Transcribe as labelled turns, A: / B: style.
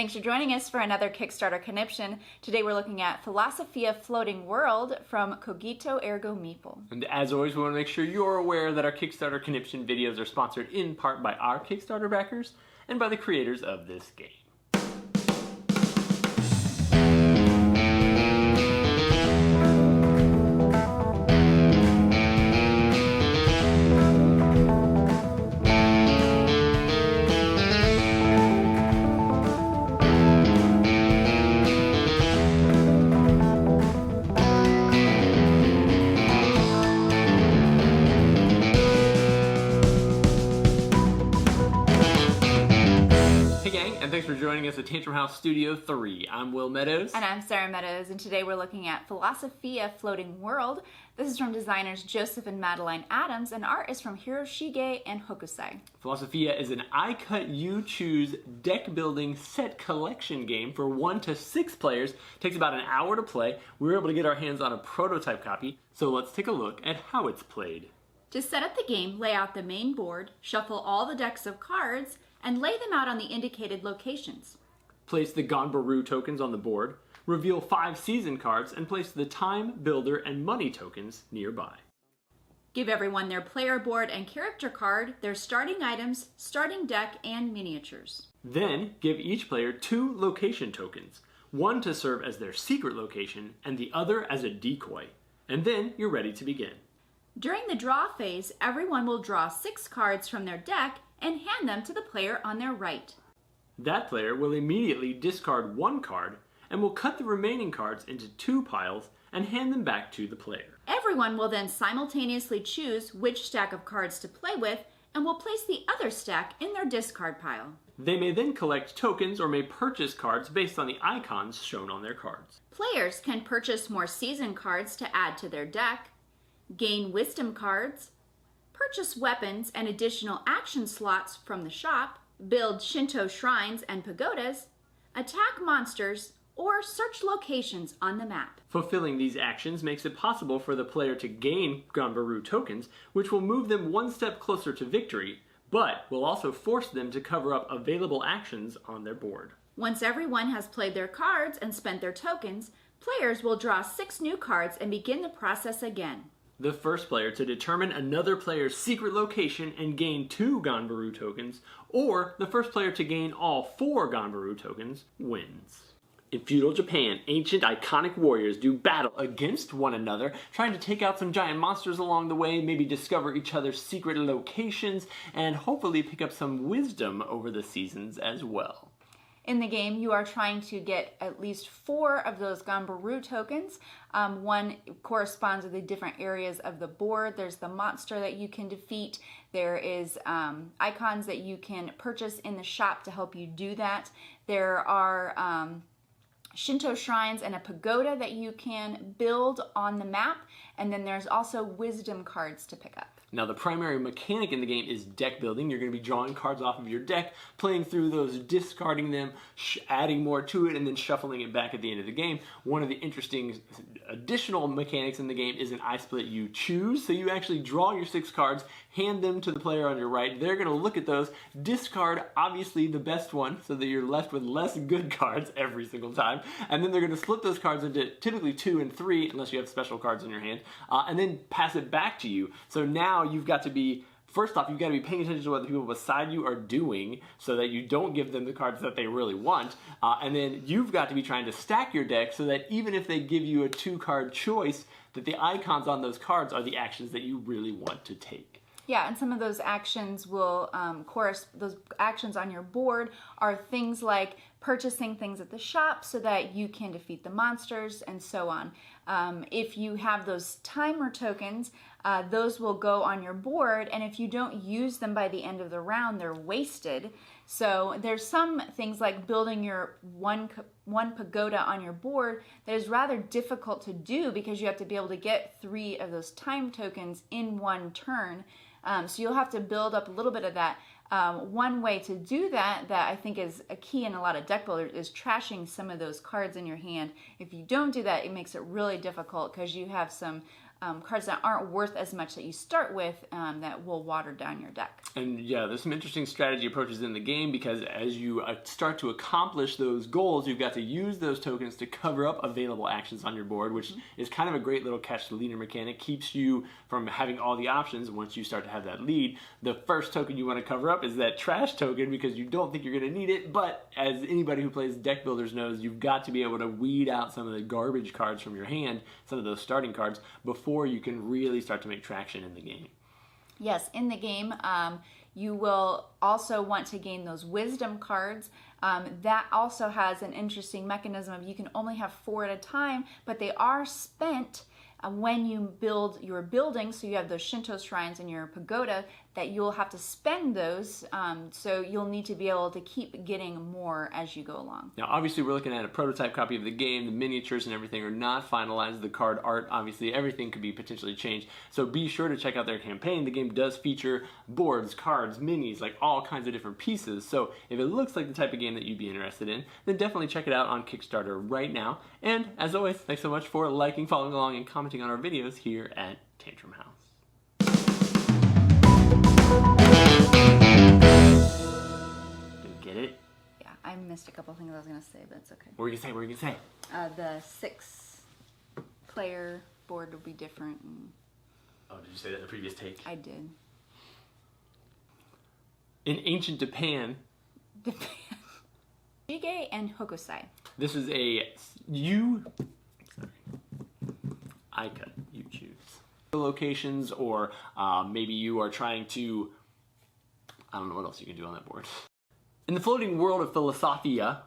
A: Thanks for joining us for another Kickstarter conniption. Today we're looking at Philosophia Floating World from Cogito Ergo Meeple.
B: And as always, we want to make sure you're aware that our Kickstarter conniption videos are sponsored in part by our Kickstarter backers and by the creators of this game. And thanks for joining us at Tantrum House Studio 3. I'm Will Meadows.
A: And I'm Sara Meadows, and today we're looking at Philosophia Floating World. This is from designers Joseph and Madeline Adams, and art is from Hiroshige and Hokusai.
B: Philosophia is an I-cut-you-choose deck-building set collection game for 1 to 6 players. It takes about an hour to play. We were able to get our hands on a prototype copy, so let's take a look at how it's played.
A: To set up the game, lay out the main board, shuffle all the decks of cards, and lay them out on the indicated locations.
B: Place the Ganbaru tokens on the board, reveal 5 season cards, and place the Time, Builder, and Money tokens nearby.
A: Give everyone their player board and character card, their starting items, starting deck, and miniatures.
B: Then, give each player 2 location tokens, one to serve as their secret location, and the other as a decoy. And then, you're ready to begin.
A: During the draw phase, everyone will draw 6 cards from their deck and hand them to the player on their right.
B: That player will immediately discard 1 card and will cut the remaining cards into 2 piles and hand them back to the player.
A: Everyone will then simultaneously choose which stack of cards to play with and will place the other stack in their discard pile.
B: They may then collect tokens or may purchase cards based on the icons shown on their cards.
A: Players can purchase more season cards to add to their deck, gain wisdom cards, purchase weapons and additional action slots from the shop, build Shinto shrines and pagodas, attack monsters, or search locations on the map.
B: Fulfilling these actions makes it possible for the player to gain Ganbaru tokens, which will move them 1 step closer to victory, but will also force them to cover up available actions on their board.
A: Once everyone has played their cards and spent their tokens, players will draw 6 new cards and begin the process again.
B: The first player to determine another player's secret location and gain 2 Ganbaru tokens, or the first player to gain all 4 Ganbaru tokens, wins. In feudal Japan, ancient iconic warriors do battle against one another, trying to take out some giant monsters along the way, maybe discover each other's secret locations, and hopefully pick up some wisdom over the seasons as well.
A: In the game, you are trying to get at least 4 of those Ganbaru tokens. One corresponds to the different areas of the board. There's the monster that you can defeat. There is icons that you can purchase in the shop to help you do that. There are Shinto shrines and a pagoda that you can build on the map. And then there's also wisdom cards to pick up.
B: Now, the primary mechanic in the game is deck building. You're going to be drawing cards off of your deck, playing through those, discarding them, adding more to it, and then shuffling it back at the end of the game. One of the interesting additional mechanics in the game is an I split you choose. So you actually draw your 6 cards, hand them to the player on your right. They're going to look at those, discard obviously the best one so that you're left with less good cards every single time. And then they're going to split those cards into typically 2 and 3, unless you have special cards in your hand, and then pass it back to you. So now you've got to be, first off, you've got to be paying attention to what the people beside you are doing so that you don't give them the cards that they really want. And then you've got to be trying to stack your deck so that even if they give you a 2-card choice, that the icons on those cards are the actions that you really want to take.
A: Yeah, and some of those actions will, those actions on your board are things like purchasing things at the shop so that you can defeat the monsters and so on. If you have those timer tokens, those will go on your board, and if you don't use them by the end of the round, they're wasted. So there's some things like building your one pagoda on your board that is rather difficult to do because you have to be able to get 3 of those time tokens in one turn. So you'll have to build up a little bit of that. One way to do that I think is a key in a lot of deck builders is trashing some of those cards in your hand. If you don't do that, it makes it really difficult because you have some cards that aren't worth as much that you start with that will water down your deck.
B: And yeah, there's some interesting strategy approaches in the game, because as you start to accomplish those goals, you've got to use those tokens to cover up available actions on your board, which is kind of a great little catch the leader mechanic. Keeps you from having all the options once you start to have that lead. The first token you want to cover up is that trash token, because you don't think you're going to need it, but as anybody who plays deck builders knows, you've got to be able to weed out some of the garbage cards from your hand, some of those starting cards, before you can really start to make traction in the game.
A: Yes, in the game, you will also want to gain those wisdom cards. That also has an interesting mechanism of you can only have 4 at a time, but they are spent when you build your building. So you have those Shinto shrines in your pagoda that you'll have to spend those. So you'll need to be able to keep getting more as you go along.
B: Now, obviously, we're looking at a prototype copy of the game. The miniatures and everything are not finalized. The card art, obviously, everything could be potentially changed. So be sure to check out their campaign. The game does feature boards, cards, minis, like all kinds of different pieces. So if it looks like the type of game that you'd be interested in, then definitely check it out on Kickstarter right now. And as always, thanks so much for liking, following along, and commenting on our videos here at Tantrum House. Did you get it?
A: Yeah, I missed a couple things I was going to say, but it's okay.
B: What were you going to say?
A: The 6-player board will be different. And
B: Oh, did you say that in the previous take?
A: I did.
B: In ancient Japan,
A: Jige and Hokusai.
B: this is I cut, you choose. Locations, or maybe you are trying to, I don't know what else you can do on that board. In the floating world of Philosophia,